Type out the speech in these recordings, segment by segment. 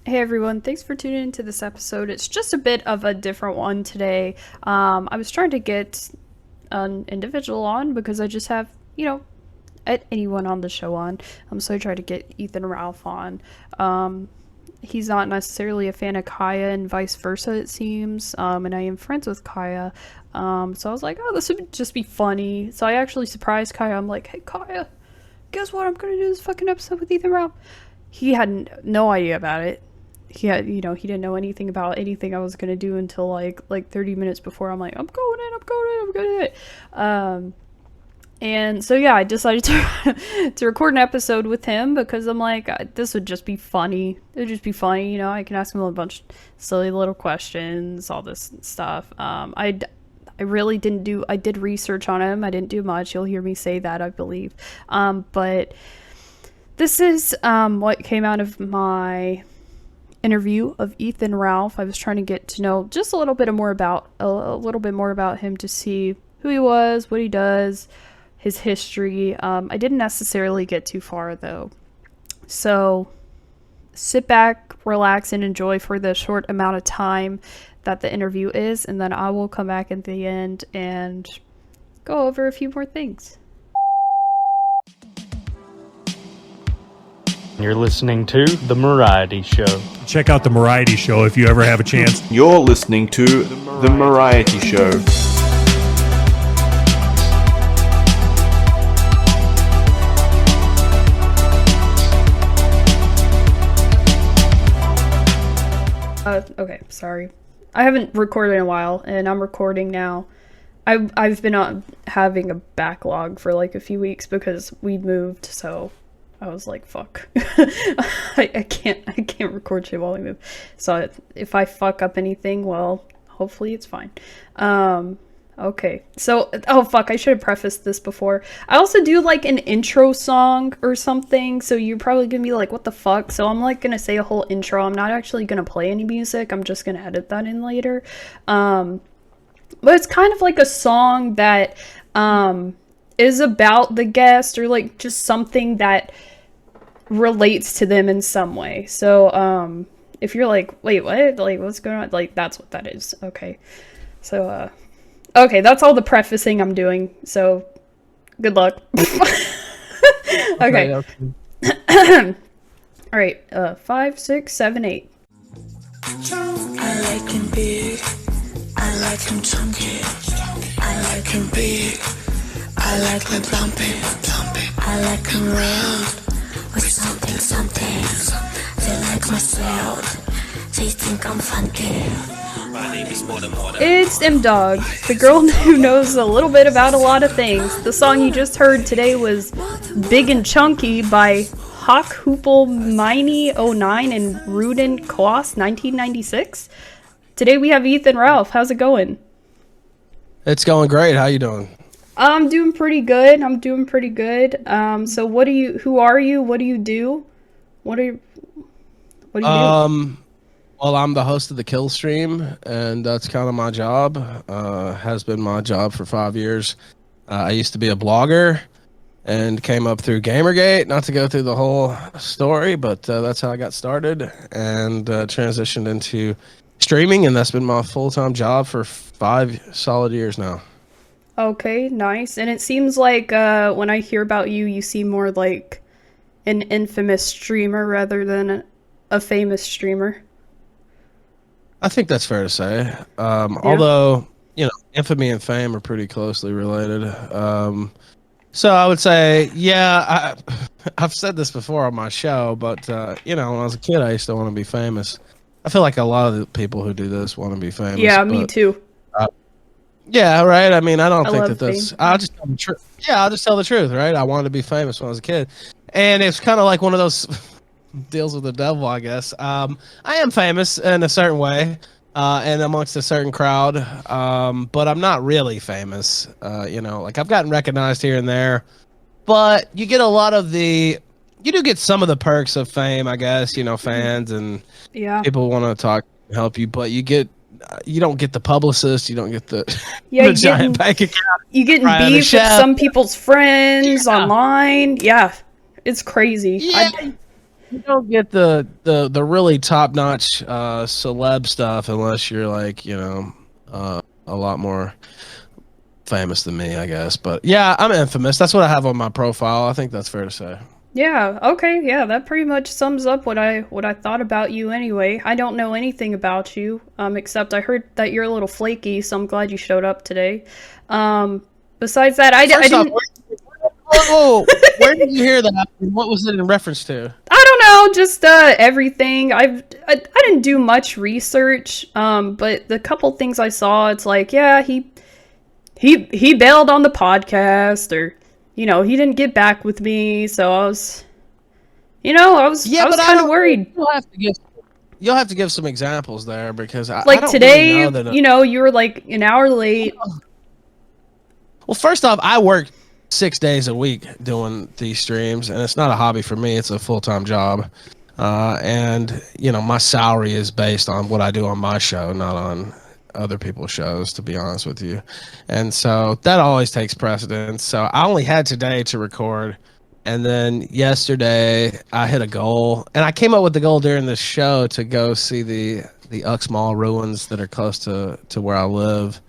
Hey everyone, thanks for tuning into this episode. It's just a bit of a different one today. I was trying to get an individual on because I just have, anyone on the show on. So I tried to get Ethan Ralph on. He's not necessarily a fan of Kaya and vice versa, it seems. And I am friends with Kaya. So I was like, oh, this would just be funny. So I actually surprised Kaya. I'm like, hey Kaya, guess what? I'm going to do this fucking episode with Ethan Ralph. He had no idea about it. He didn't know anything about anything I was gonna do until like 30 minutes before. I'm like, I'm going in. And so yeah, I decided to record an episode with him because I'm like, this would just be funny. It would just be funny, I can ask him a bunch of silly little questions, all this stuff. I really didn't do. I did research on him. I didn't do much. You'll hear me say that, I believe. But this is what came out of my interview of Ethan Ralph. I was trying to get to know just a little bit more about him to see who he was, what he does, his history. I didn't necessarily get too far though. So sit back, relax, and enjoy for the short amount of time that the interview is, and then I will come back at the end and go over a few more things. You're listening to The Mariety Show. Check out The Mariety Show if you ever have a chance. You're listening to The Mariety Show. Okay, sorry. I haven't recorded in a while, and I'm recording now. I've been having a backlog for like a few weeks because we moved, so I was like, fuck. I can't record shit while I move. So if I fuck up anything, well, hopefully it's fine. Okay. So, oh fuck, I should have prefaced this before. I also do like an intro song or something, so you're probably gonna be like, what the fuck? So I'm like gonna say a whole intro. I'm not actually gonna play any music. I'm just gonna edit that in later. But it's kind of like a song that is about the guest, or like just something that relates to them in some way. So if you're like, wait, what, like what's going on, like that's what that is. Okay, so okay, that's all the prefacing I'm doing, so good luck. Okay. All right, 5, 6, 7, 8. I like him big, I like him chunky, I like him big, I like him plumpy, I like him round with something. They like my sound, they think I'm funky. It's MDAWG, the girl who knows a little bit about a lot of things. The song you just heard today was Big and Chunky by Hawk Hoople Miney 09 and Rudin Kloss 1996. Today we have Ethan Ralph. How's it going? It's going great. How you doing? I'm doing pretty good. So who are you? What do you do? What do you do? Well, I'm the host of the Killstream, and that's kind of my job. Has been my job for 5 years. I used to be a blogger and came up through Gamergate, not to go through the whole story, but that's how I got started, and transitioned into streaming, and that's been my full-time job for 5 solid years now. Okay, nice. And it seems like when I hear about you, you seem more like an infamous streamer rather than a famous streamer. I think that's fair to say. Although, infamy and fame are pretty closely related. So I would say, yeah, I've said this before on my show, but, when I was a kid, I used to want to be famous. I feel like a lot of the people who do this want to be famous. Yeah, me too. Yeah, right. I mean, I don't think love that's. fame. I'll just tell the truth. Yeah, I'll just tell the truth, right? I wanted to be famous when I was a kid, and it's kind of like one of those deals with the devil, I guess. I am famous in a certain way, and amongst a certain crowd, but I'm not really famous. Like I've gotten recognized here and there, but you get a lot of you do get some of the perks of fame, I guess. Fans and people want to talk, help you, but you don't get the publicist, you don't get the, the giant bank account. You getting beef with some people's friends online. Yeah, it's crazy. Yeah. you don't get the really top notch celeb stuff unless you're like a lot more famous than me, I guess. But yeah, I'm infamous. That's what I have on my profile. I think that's fair to say. Yeah, okay, yeah, that pretty much sums up what I thought about you anyway. I don't know anything about you, except I heard that you're a little flaky, so I'm glad you showed up today. Besides that, I didn't... Whoa, where did you hear that? What was it in reference to? I don't know, just everything. I didn't do much research, but the couple things I saw, it's like, yeah, he bailed on the kind or he didn't get back with me, so I was kind of worried. You'll have to give some examples there because I don't today, really know that you were like an hour late. Well, first off, I work 6 days a week doing these streams, and it's not a hobby for me. It's a full-time job. And, my salary is based on what I do on my show, not on other people's shows, to be honest with you. And so that always takes precedence. So I only had today to record. And then yesterday I hit a goal, and I came up with the goal during this show to go see the Uxmal ruins that are close to where I live.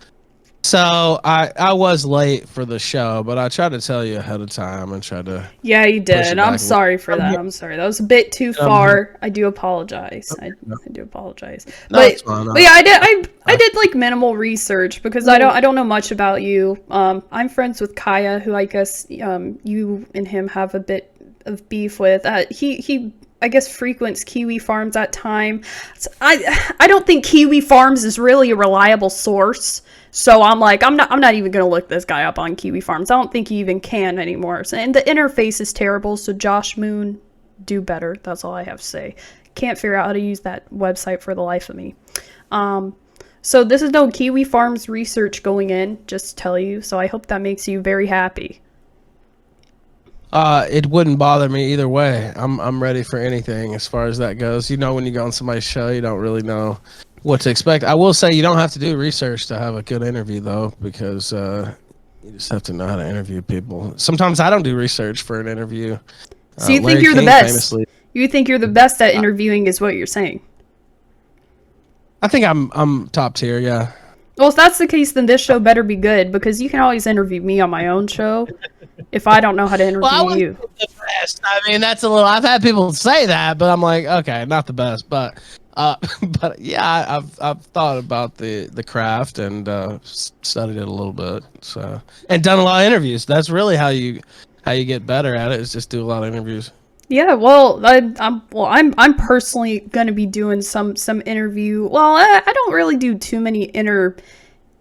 So I was late for the show, but I tried to tell you ahead of time and tried to. Yeah, you did. I'm sorry for that. I'm sorry. That was a bit too far. I do apologize. I do apologize. No, it's fine. But yeah, I did like minimal research because I don't know much about you. I'm friends with Kaya, who I guess you and him have a bit of beef with. He I guess frequents Kiwi Farms at time. So I don't think Kiwi Farms is really a reliable source. So I'm like, I'm not even gonna look this guy up on Kiwi Farms. I don't think he even can anymore. So, and the interface is terrible. So Josh Moon, do better. That's all I have to say. Can't figure out how to use that website for the life of me. So this is no Kiwi Farms research going in, just to tell you. So I hope that makes you very happy. It wouldn't bother me either way. I'm ready for anything as far as that goes. When you go on somebody's show, you don't really know what to expect. I will say you don't have to do research to have a good interview, though, because you just have to know how to interview people. Sometimes I don't do research for an interview. So you think you're the best? You think you're the best at interviewing is what you're saying? I think I'm top tier, yeah. Well, if that's the case, then this show better be good, because you can always interview me on my own show if I don't know how to interview you. The best. I mean, that's a little... I've had people say that, but I'm like, okay, not the best, but yeah, I've thought about the craft and studied it a little bit, so, and done a lot of interviews. That's really how you get better at it, is just do a lot of interviews. Yeah, well, I'm personally gonna be doing some interview. Well, I don't really do too many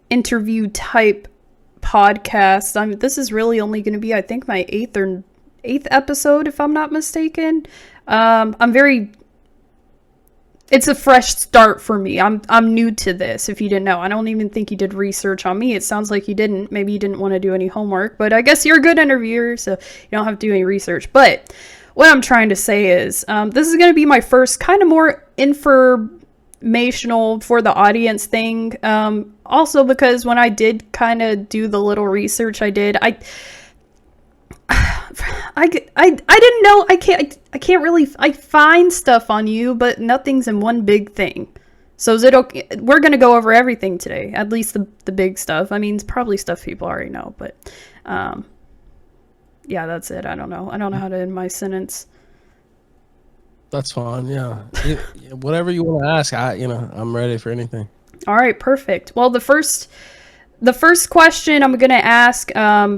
interview type podcasts. This is really only gonna be, I think, my eighth episode, if I'm not mistaken. It's a fresh start for me. I'm new to this, if you didn't know. I don't even think you did research on me. It sounds like you didn't. Maybe you didn't want to do any homework, but I guess you're a good interviewer, so you don't have to do any research. But what I'm trying to say is, this is going to be my first kind of more informational for the audience thing. Also because when I did kind of do the little research I did, I didn't know. I can't really. I find stuff on you, but nothing's in one big thing. So is it okay? We're gonna go over everything today, at least the big stuff. I mean, it's probably stuff people already know, but yeah, that's it. I don't know how to end my sentence. That's fine. Yeah, whatever you want to ask, I'm ready for anything. All right, perfect. Well, the first question I'm going to ask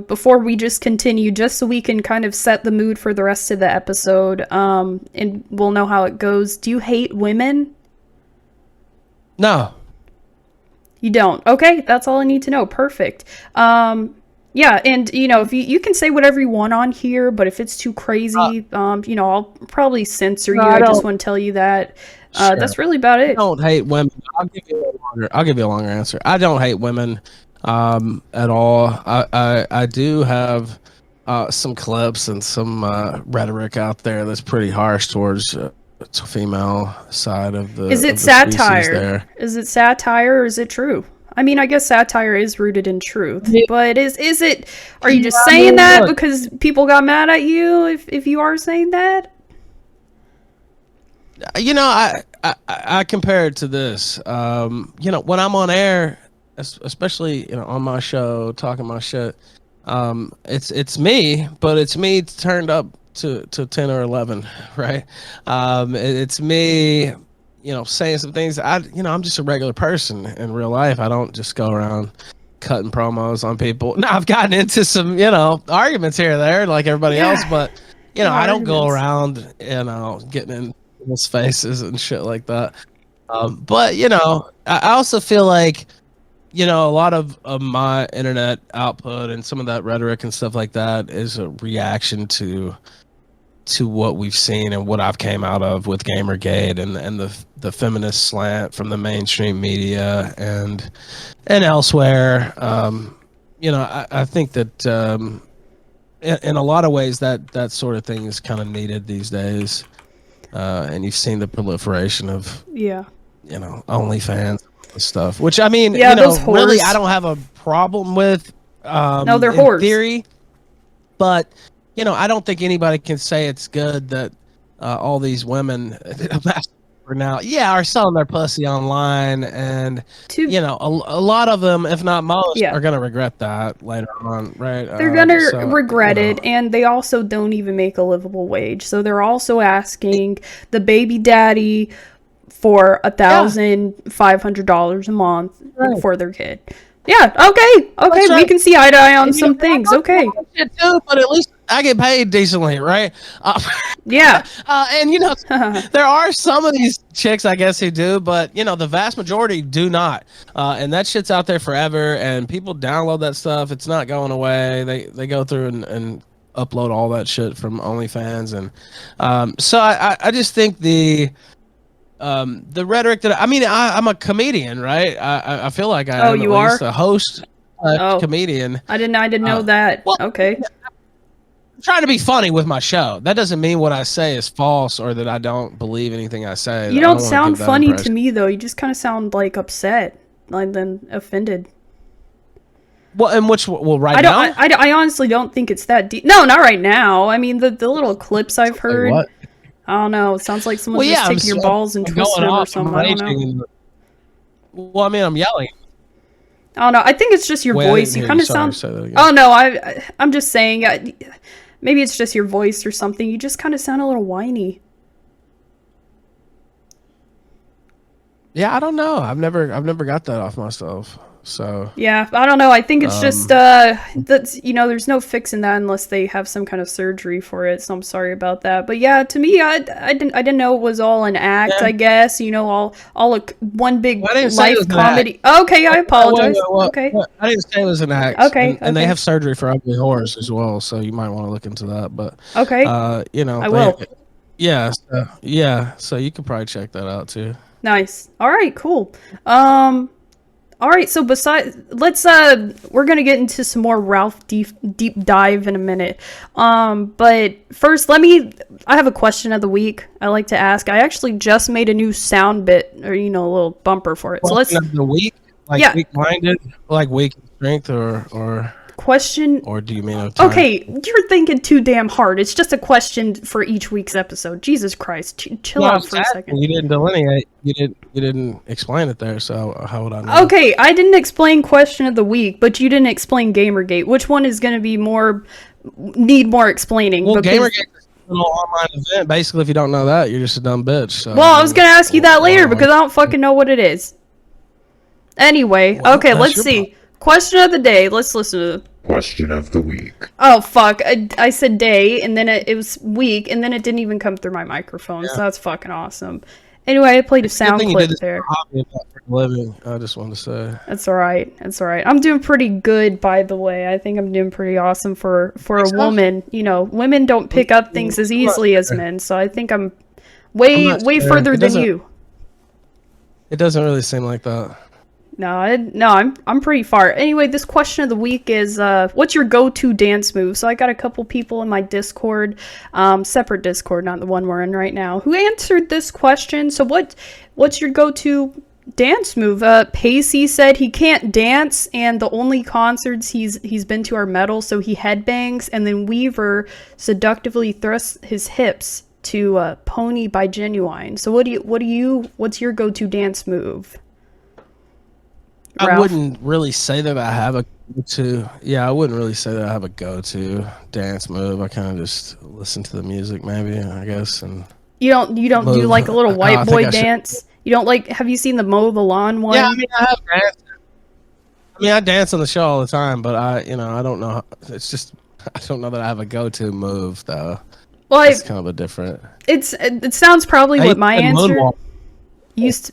before we just continue, just so we can kind of set the mood for the rest of the episode, and we'll know how it goes. Do you hate women? No. You don't? Okay, that's all I need to know. Perfect. Yeah, and, if you can say whatever you want on here, but if it's too crazy, I'll probably censor you. I just want to tell you that. Sure. That's really about it. I don't hate women. I'll give you a longer answer. I don't hate women at all. I do have some clips and some rhetoric out there that's pretty harsh towards the female side of the. Is it satire? Is it satire or is it true? I mean, I guess satire is rooted in truth, but is it? Are you just saying that because people got mad at you? If you are saying that. I compare it to this. When I'm on air, especially on my show talking my shit, it's me, but it's me turned up to 10 or 11, right? It's me, saying some things. I'm just a regular person in real life. I don't just go around cutting promos on people. Now I've gotten into some, arguments here or there like everybody else, but I don't go around, getting in people's faces and shit like that. But I also feel like, a lot of my internet output and some of that rhetoric and stuff like that is a reaction to what we've seen and what I've came out of with Gamergate and the feminist slant from the mainstream media and elsewhere. I think that in a lot of ways that sort of thing is kind of needed these days. And you've seen the proliferation of OnlyFans and stuff, which I mean, those whores. Really, I don't have a problem with. No, they're in whores. Theory, but I don't think anybody can say it's good that all these women now, are selling their pussy online, and a lot of them, if not most, are gonna regret that later on, right? They're gonna regret it, and they also don't even make a livable wage, so they're also asking the baby daddy for $1,500 a month for their kid. Yeah, okay, we can see eye to eye on some things, okay. Too, but at least I get paid decently, right? Yeah. And there are some of these chicks, I guess, who do, but the vast majority do not. And that shit's out there forever, and people download that stuff. It's not going away. They go through and upload all that shit from OnlyFans, and so I just think the rhetoric that I'm a comedian, right? I feel like I am you at are least a host, comedian. I didn't know that. Well, okay. I'm trying to be funny with my show. That doesn't mean what I say is false or that I don't believe anything I say. You don't sound funny to me though. You just kind of sound like upset, like then offended. Well, and now? I honestly don't think it's that deep. No, not right now. I mean, the little clips I've heard. What? I don't know. It sounds like someone's just taking your balls and twisting them or something. I don't know. Well, I mean, I'm yelling. I don't know. I think it's just your voice. You kind of sound. Oh no, I'm just saying. Maybe it's just your voice or something. You just kind of sound a little whiny. Yeah, I don't know. I've never got that off myself. So yeah, I don't know. I think it's just that's there's no fixing that unless they have some kind of surgery for it. So I'm sorry about that. But yeah, to me, I didn't know it was all an act. Yeah. I guess all one big life comedy. Okay, I apologize. Okay, I didn't say it was an act. Okay, and they have surgery for ugly whores as well. So you might want to look into that. But okay, I will. Yeah, so you could probably check that out too. Nice. All right, cool. All right, so let's we're gonna get into some more Ralph deep dive in a minute. But first, I have a question of the week I like to ask. I actually just made a new sound bit, or a little bumper for it. Question of the week, like weak-minded, like weak in strength, or question, or do you mean of time? Okay, you're thinking too damn hard. It's just a question for each week's episode. Jesus Christ, chill out for a second. You didn't delineate. You didn't explain it there. So how would I know? Okay, I didn't explain question of the week, but you didn't explain Gamergate. Which one is going to be need more explaining? Well, Gamergate is a little online event. Basically, if you don't know that, you're just a dumb bitch. So, well, I was going to ask you that later because I don't fucking know what it is. Anyway, okay, let's see. Question of the day. Let's listen to the question of the week. Oh, fuck. I said day, and then it was week, and then it didn't even come through my microphone, so that's fucking awesome. Anyway, I played a sound clip there. I just wanted to say. That's alright. I'm doing pretty good, by the way. I think I'm doing pretty awesome for a woman. Women don't pick up things as easily as men, so I think I'm way further than you. It doesn't really seem like that. No, I'm pretty far. Anyway, this question of the week is, what's your go-to dance move? So I got a couple people in my Discord, separate Discord, not the one we're in right now, who answered this question. So what's your go-to dance move? Pacey said he can't dance, and the only concerts he's been to are metal, so he headbangs, and then Weaver seductively thrusts his hips to Pony by Genuine. So what's your go-to dance move? I Ralph? wouldn't really say that I have a go-to. Yeah, I wouldn't really say that I have a go-to dance move. I kind of just listen to the music, maybe, I guess, and You don't do move. like a little white I think boy I should- dance? You don't like, have you seen the mow the lawn one? Yeah, I mean, I have danced. I mean, I dance on the show all the time, but I don't know. It's just I don't know that I have a go-to move though. Well, It's kind of a different. it sounds probably I what my used to answer moonwalk used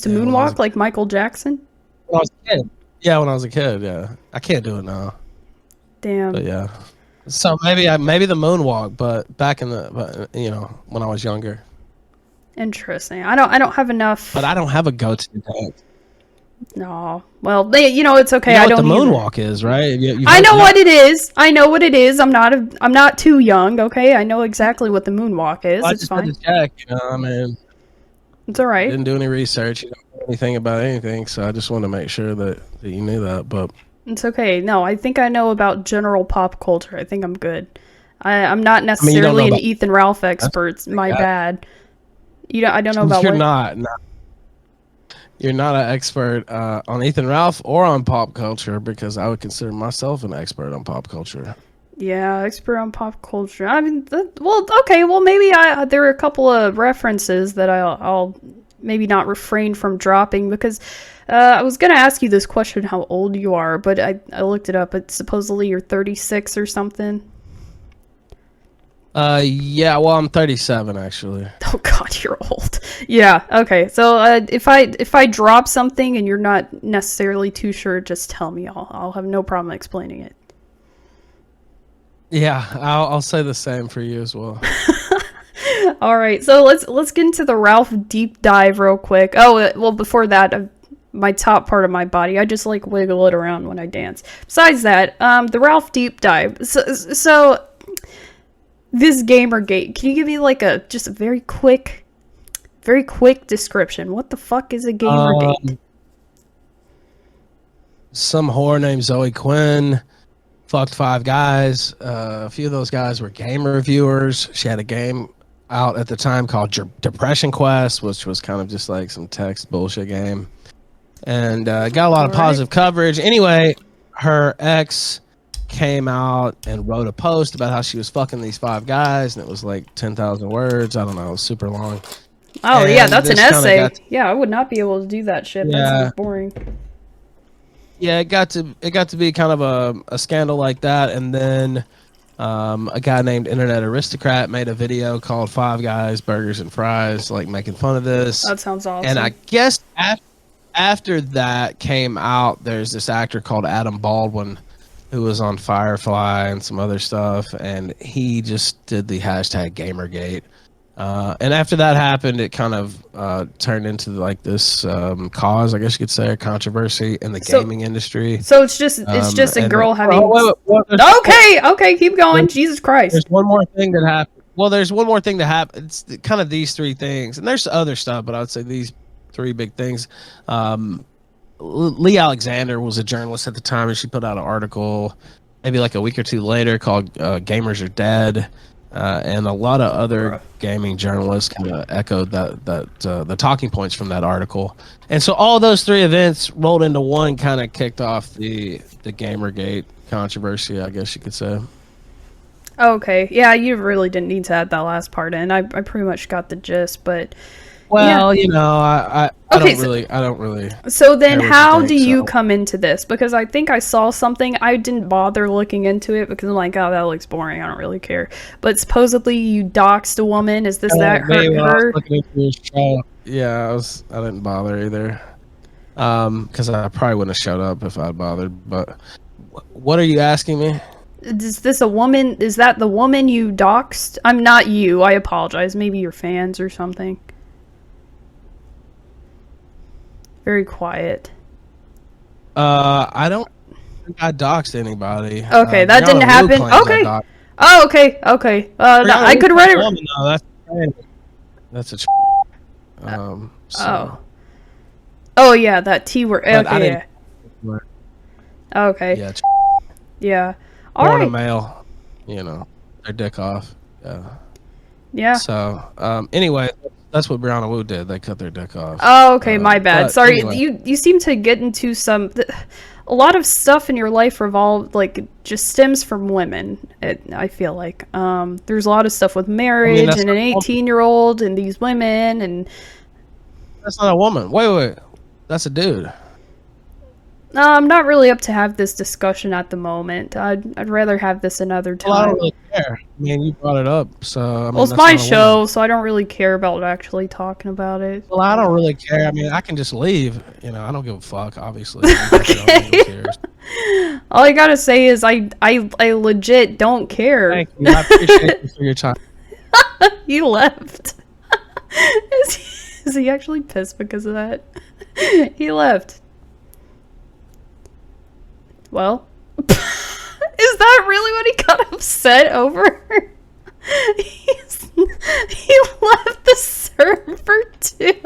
to Yeah, when I was moonwalk like Michael Jackson. when I was a kid. Yeah, when I was a kid. Yeah, I can't do it now. Damn. But yeah, so maybe the moonwalk, but back in when I was younger. Interesting. I don't have enough. But I don't have a go-to dance. No. Well, it's okay. You know I what don't the either. moonwalk is, right? I know what it is. I know what it is. I'm not too young. Okay, I know exactly what the moonwalk is. I It's just had fine. to check. I mean, It's all right. didn't do any research. You don't know anything about anything, so I just wanted to make sure that you knew that. But It's okay. No, I think I know about general pop culture. I think I'm good. I'm not necessarily an about- Ethan Ralph expert. My bad. I don't know about you're what. not. You're not an expert on Ethan Ralph or on pop culture, because I would consider myself an expert on pop culture. Yeah, expert on pop culture. I mean, well, okay. Well, maybe there are a couple of references that I'll maybe not refrain from dropping, because I was gonna ask you this question, how old you are, but I looked it up. It's supposedly you're 36 or something. Yeah, well, I'm 37 actually. Oh God, you're old. Yeah. Okay. So if I drop something and you're not necessarily too sure, just tell me. I'll have no problem explaining it. Yeah, I'll say the same for you as well. All right. So let's get into the Ralph deep dive real quick. Oh well, before that, my top part of my body, I just like wiggle it around when I dance. Besides that, the Ralph deep dive. So this Gamergate. Can you give me like just a very quick description? What the fuck is a Gamergate? Some whore named Zoe Quinn fucked 5 guys. A few of those guys were game reviewers. She had a game out at the time called Depression Quest, which was kind of just like some text bullshit game, and got a lot of positive coverage. Anyway, her ex came out and wrote a post about how she was fucking these 5 guys, and it was like 10,000 words. I don't know, it was super long. Oh And yeah, that's an this kinda essay. got- Yeah, I would not be able to do that shit. That Yeah. sounds boring. Yeah, it got to be kind of a scandal like that, and then a guy named Internet Aristocrat made a video called 5 Guys, Burgers and Fries, like making fun of this. That sounds awesome. And I guess after that came out, there's this actor called Adam Baldwin who was on Firefly and some other stuff, and he just did the hashtag Gamergate. And after that happened, it kind of turned into like this cause, I guess you could say, a controversy in the gaming industry. So it's just a and- girl having. wait, there's- Okay, keep going. Jesus Christ. There's one more thing that happened. Well, there's one more thing that happened. It's kind of these 3 things, and there's other stuff, but I would say these 3 big things. Lee Alexander was a journalist at the time, and she put out an article maybe like a week or 2 later called "Gamers Are Dead," and a lot of other gaming journalists kind of echoed the talking points from that article. And so all those 3 events rolled into one, kind of kicked off the Gamergate controversy, I guess you could say. Okay, yeah, you really didn't need to add that last part in. I pretty much got the gist, but Well, I Okay, don't really. so then I would how think do you so. come into this? Because I think I saw something. I didn't bother looking into it because I'm like, oh, that looks boring. I don't really care. But supposedly you doxed a woman. Is this that Maybe when I was her? looking into this show, yeah, I didn't bother either. Because I probably wouldn't have showed up if I'd bothered. But what are you asking me? Is this a woman? Is that the woman you doxed? I'm not you. I apologize. Maybe your fans or something. Very quiet. I don't think I doxed anybody. Okay, that didn't Brianna Wu happen. claims I Okay. doxed- Oh, okay. No, Brianna I Wu could read claims it. woman, though, that's a so, Oh yeah, that T word. but I Okay. didn't. Yeah. Okay. Yeah, Yeah. All or a right. male, their dick off. Yeah. Yeah. So, anyway, that's what Brianna Wu did. They cut their dick off. Oh, okay, my bad. but Sorry, anyway. you seem to get into a lot of stuff in your life just stems from women. I feel like there's a lot of stuff with marriage that's and an not a woman. 18-year-old and these women and That's not a woman. Wait. That's a dude. I'm not really up to have this discussion at the moment. I'd rather have this another time. Well, I don't really care. I mean, you brought it up, so I mean, Well, it's that's my not a show, woman. so I don't really care about actually talking about it. Well, I don't really care. I mean, I can just leave. You know, I don't give a fuck. Obviously. Nobody cares. All I gotta say is I legit don't care. Thank you. I appreciate you for your time. He left. Is he actually pissed because of that? He left. Well, is that really what he got upset over? He left the server too.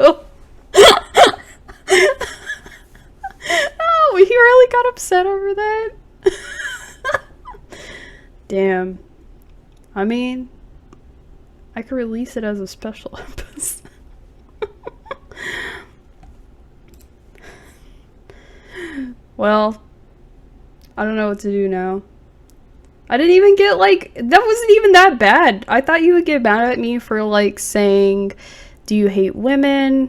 Oh, he really got upset over that? Damn. I mean, I could release it as a special episode. Well, I don't know what to do now. I didn't even get, that wasn't even that bad. I thought you would get mad at me for, saying, do you hate women?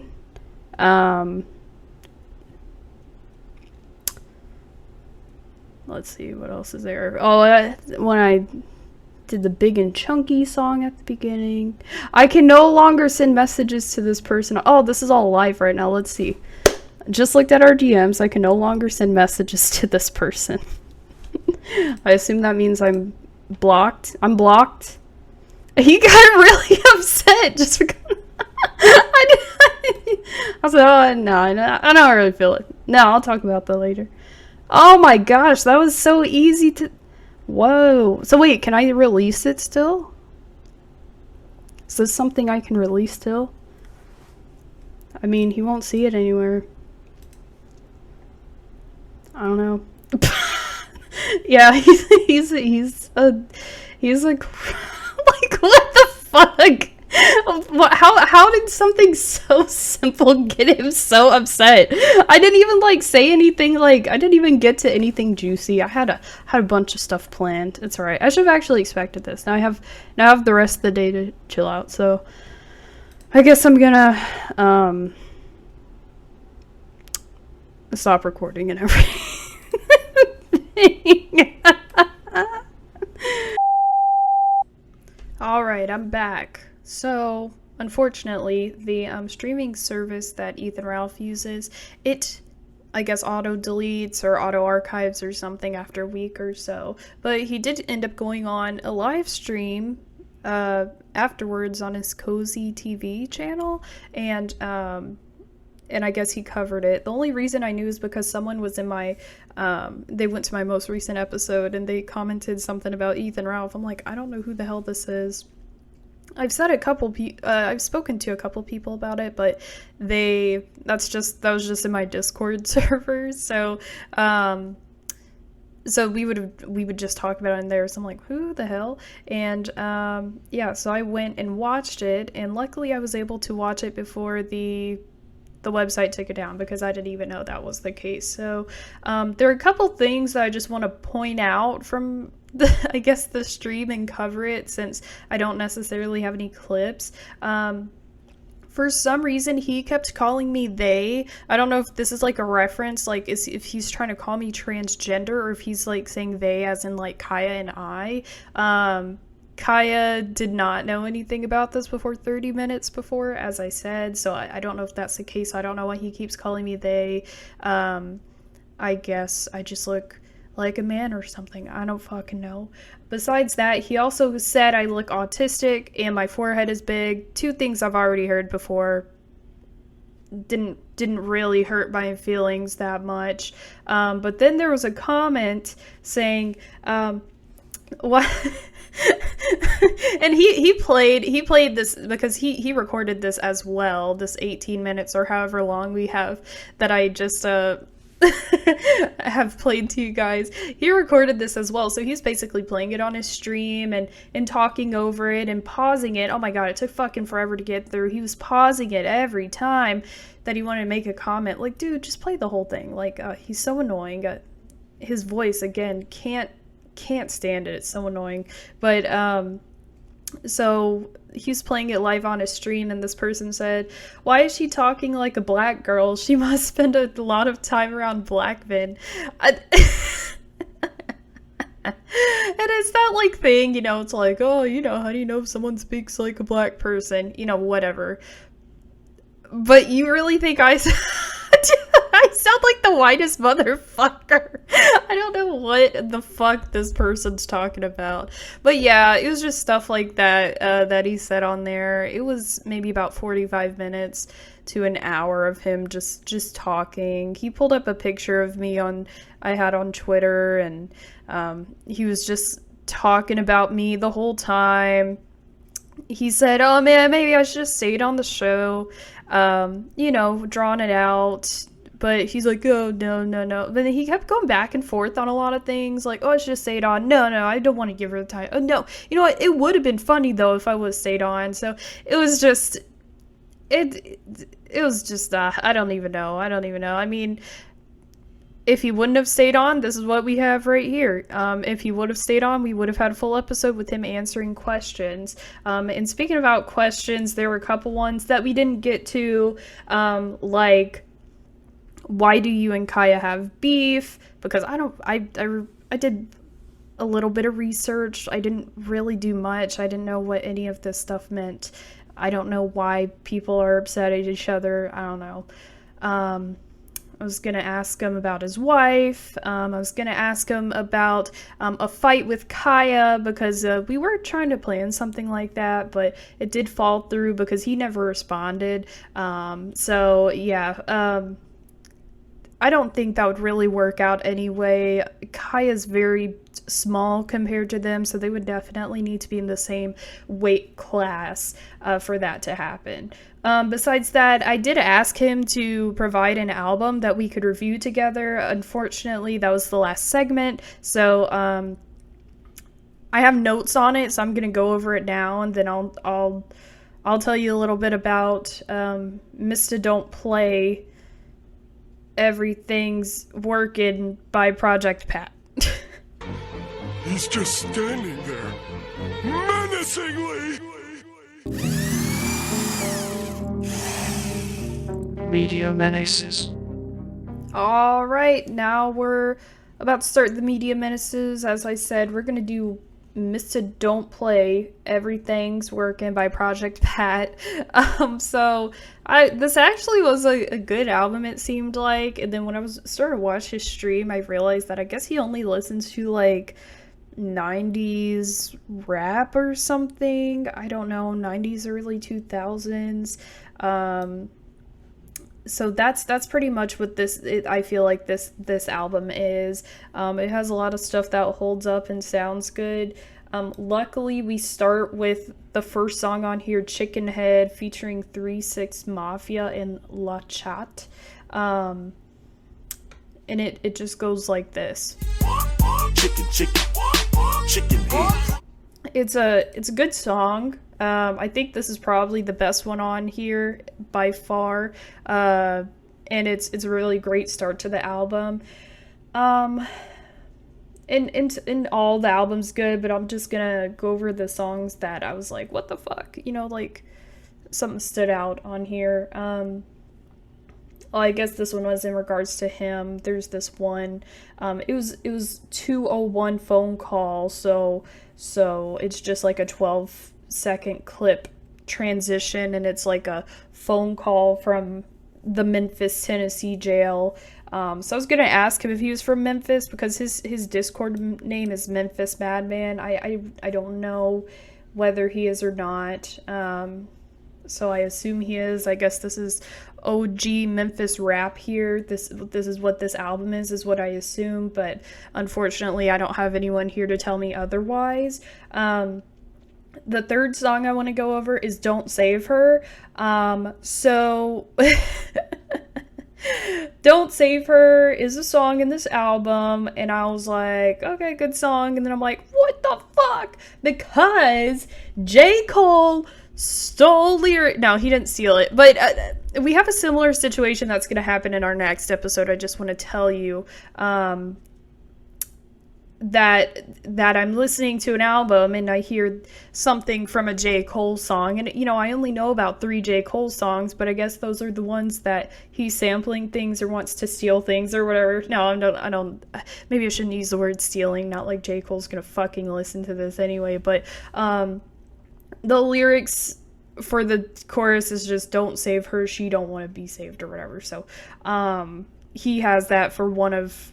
Let's see, what else is there? Oh, when I did the big and chunky song at the beginning. I can no longer send messages to this person. Oh, this is all live right now. Let's see. Just looked at our DMs. I can no longer send messages to this person. I assume that means I'm blocked. I'm blocked. He got really upset just because I was like, oh, no, I don't really feel it. No, I'll talk about that later. Oh my gosh, that was so easy to... Whoa. So wait, can I release it still? Is this something I can release still? I mean, he won't see it anywhere. I don't know. Yeah, he's like, like, what the fuck? How did something so simple get him so upset? I didn't even say anything, I didn't even get to anything juicy. I had a bunch of stuff planned. It's alright. I should have actually expected this. Now I have the rest of the day to chill out, so I guess I'm gonna stop recording and everything. Alright, I'm back. So, unfortunately, the streaming service that Ethan Ralph uses, it, I guess, auto-deletes or auto-archives or something after a week or so. But he did end up going on a live stream afterwards on his Cozy TV channel, and I guess he covered it. The only reason I knew is because someone was in my, they went to my most recent episode and they commented something about Ethan Ralph. I'm like, I don't know who the hell this is. I've said I've spoken to a couple people about it, but that was just in my Discord server. So, so we would just talk about it in there. So I'm like, who the hell? And yeah, so I went and watched it, and luckily I was able to watch it before the website took it down, because I didn't even know that was the case. So there are a couple things that I just want to point out from I guess the stream and cover it, since I don't necessarily have any clips. For some reason, he kept calling me they. I don't know if this is a reference, if he's trying to call me transgender, or if he's saying they as in Kaya and I. Kaya did not know anything about this before 30 minutes before, as I said, so I don't know if that's the case. I don't know why he keeps calling me they. I guess I just look like a man or something. I don't fucking know. Besides that, he also said I look autistic and my forehead is big. Two things I've already heard before. Didn't really hurt my feelings that much. But then there was a comment saying, what? And he played this because he recorded this as well, this 18 minutes or however long we have that I just have played to you guys. He recorded this as well, so he's basically playing it on his stream and talking over it and pausing it. Oh my god, it took fucking forever to get through. He was pausing it every time that he wanted to make a comment. Like, dude, just play the whole thing. Like, he's so annoying. His voice, again, can't stand it. It's so annoying. But so he's playing it live on his stream, and this person said, "Why is she talking like a black girl? She must spend a lot of time around black men." And it's that like thing, you know, it's like, oh, you know, how do you know if someone speaks like a black person? You know, whatever. But you really think I sound like the whitest motherfucker? I don't know what the fuck this person's talking about. But yeah, it was just stuff like that that he said on there. It was maybe about 45 minutes to an hour of him just talking. He pulled up a picture of me I had on Twitter, and he was just talking about me the whole time. He said, "Oh man, maybe I should have stayed on the show," you know, drawing it out. But he's like, "Oh, no. But then he kept going back and forth on a lot of things. Like, oh, I should have stayed on. No, I don't want to give her the time. Oh, no. You know what? It would have been funny, though, if I would have stayed on." So it was just, it was just, I don't even know. I mean, if he wouldn't have stayed on, this is what we have right here. If he would have stayed on, we would have had a full episode with him answering questions. And speaking about questions, there were a couple ones that we didn't get to, like, why do you and Kaya have beef? Because I did a little bit of research. I didn't really do much. I didn't know what any of this stuff meant. I don't know why people are upset at each other. I don't know. I was going to ask him about his wife. I was going to ask him about a fight with Kaya, because we were trying to plan something like that, but it did fall through because he never responded. So, yeah. I don't think that would really work out anyway. Kaya's very small compared to them, so they would definitely need to be in the same weight class for that to happen. Besides that, I did ask him to provide an album that we could review together. Unfortunately, that was the last segment, so I have notes on it, so I'm gonna go over it now, and then I'll tell you a little bit about Mr. Don't Play Everything's Working by Project Pat. He's just standing there, menacingly. Media Menaces. Alright, now we're about to start the Media Menaces. As I said, we're gonna do Mr. Don't Play Everything's Working by Project Pat. So this actually was a good album, it seemed like, and then when I started to watch his stream, I realized that I guess he only listens to like 90s rap or something. I don't know, 90s, early 2000s. So that's pretty much what I feel like this album is. It has a lot of stuff that holds up and sounds good. Luckily, we start with the first song on here, Chicken Head, featuring 3-6 Mafia and La Chat. And it just goes like this. Chicken head. It's a good song. I think this is probably the best one on here by far, and it's a really great start to the album. And all the album's good, but I'm just gonna go over the songs that I was like, what the fuck, you know, like something stood out on here. Well, I guess this one was in regards to him. There's this one. It was 201 phone call, so it's just like a 12-second clip transition, and it's like a phone call from the Memphis, Tennessee jail. So I was gonna ask him if he was from Memphis, because his Discord name is Memphis Madman. I don't know whether he is or not. So I assume he is. I guess this is OG Memphis rap here. This is what this album is what I assume, but unfortunately I don't have anyone here to tell me otherwise. The third song I want to go over is Don't Save Her. So Don't Save Her is a song in this album, and I was like, okay, good song, and then I'm like, what the fuck? Because J. Cole stole lyric. No, he didn't steal it, but we have a similar situation that's going to happen in our next episode. I just want to tell you that I'm listening to an album and I hear something from a J. Cole song, and I only know about 3 J. Cole songs, but I guess those are the ones that he's sampling things or wants to steal things or whatever. No, I don't maybe I shouldn't use the word stealing, not like J. Cole's gonna fucking listen to this anyway, but the lyrics for the chorus is just "Don't save her, she don't want to be saved" or whatever. So he has that for one of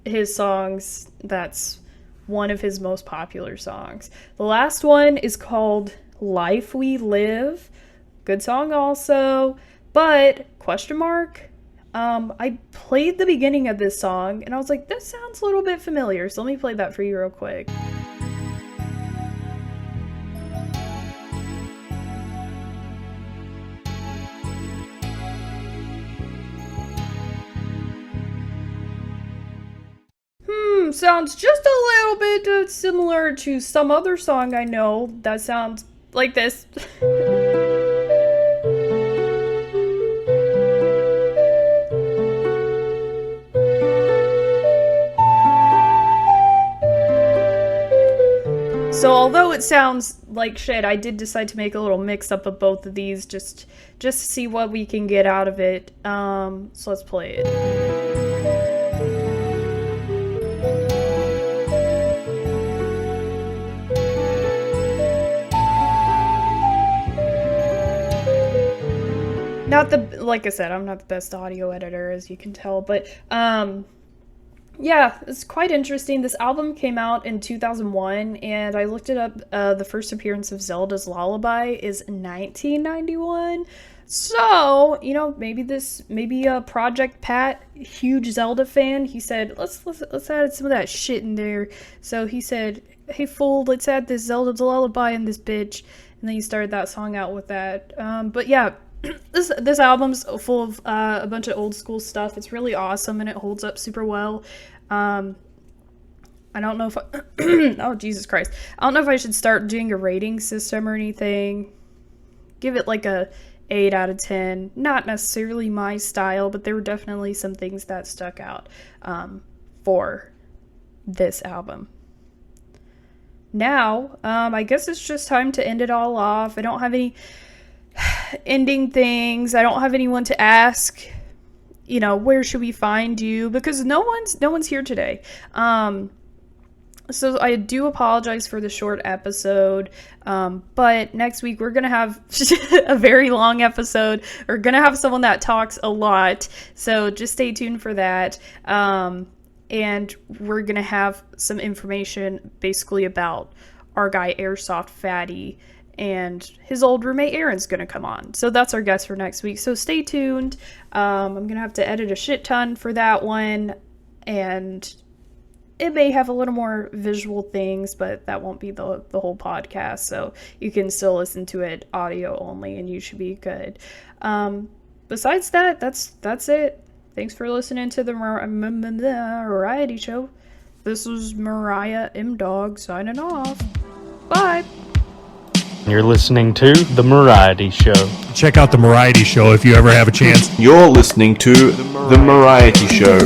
his songs. That's one of his most popular songs. The last one is called Life We Live. Good song also, but question mark. I played the beginning of this song and I was like, this sounds a little bit familiar, so let me play that for you real quick. Sounds just a little bit similar to some other song I know that sounds like this. So although it sounds like shit, I did decide to make a little mix up of both of these just to see what we can get out of it. So let's play it. Like I said, I'm not the best audio editor, as you can tell, but yeah, it's quite interesting. This album came out in 2001, and I looked it up. The first appearance of Zelda's Lullaby is 1991. So, maybe Project Pat, huge Zelda fan, he said, let's add some of that shit in there. So he said, hey fool, let's add this Zelda's Lullaby in this bitch. And then he started that song out with that. But yeah, this album's full of a bunch of old school stuff. It's really awesome and it holds up super well. I don't know if oh Jesus Christ, I don't know if I should start doing a rating system or anything. Give it like a 8 out of 10. Not necessarily my style, but there were definitely some things that stuck out for this album. Now, I guess it's just time to end it all off. I don't have any ending things. I don't have anyone to ask, where should we find you? Because no one's here today. So I do apologize for the short episode. But next week we're going to have a very long episode. We're going to have someone that talks a lot. So just stay tuned for that. And we're going to have some information basically about our guy Airsoft Fatty, and his old roommate Aaron's going to come on. So that's our guest for next week. So stay tuned. I'm going to have to edit a shit ton for that one, and it may have a little more visual things, but that won't be the whole podcast. So you can still listen to it audio only, and you should be good. Besides that, that's it. Thanks for listening to the Mariety Show. This was Mariah MDAWG signing off. Bye. You're listening to The Mariety Show. Check out the Mariety Show if you ever have a chance. You're listening to The Mariety Show.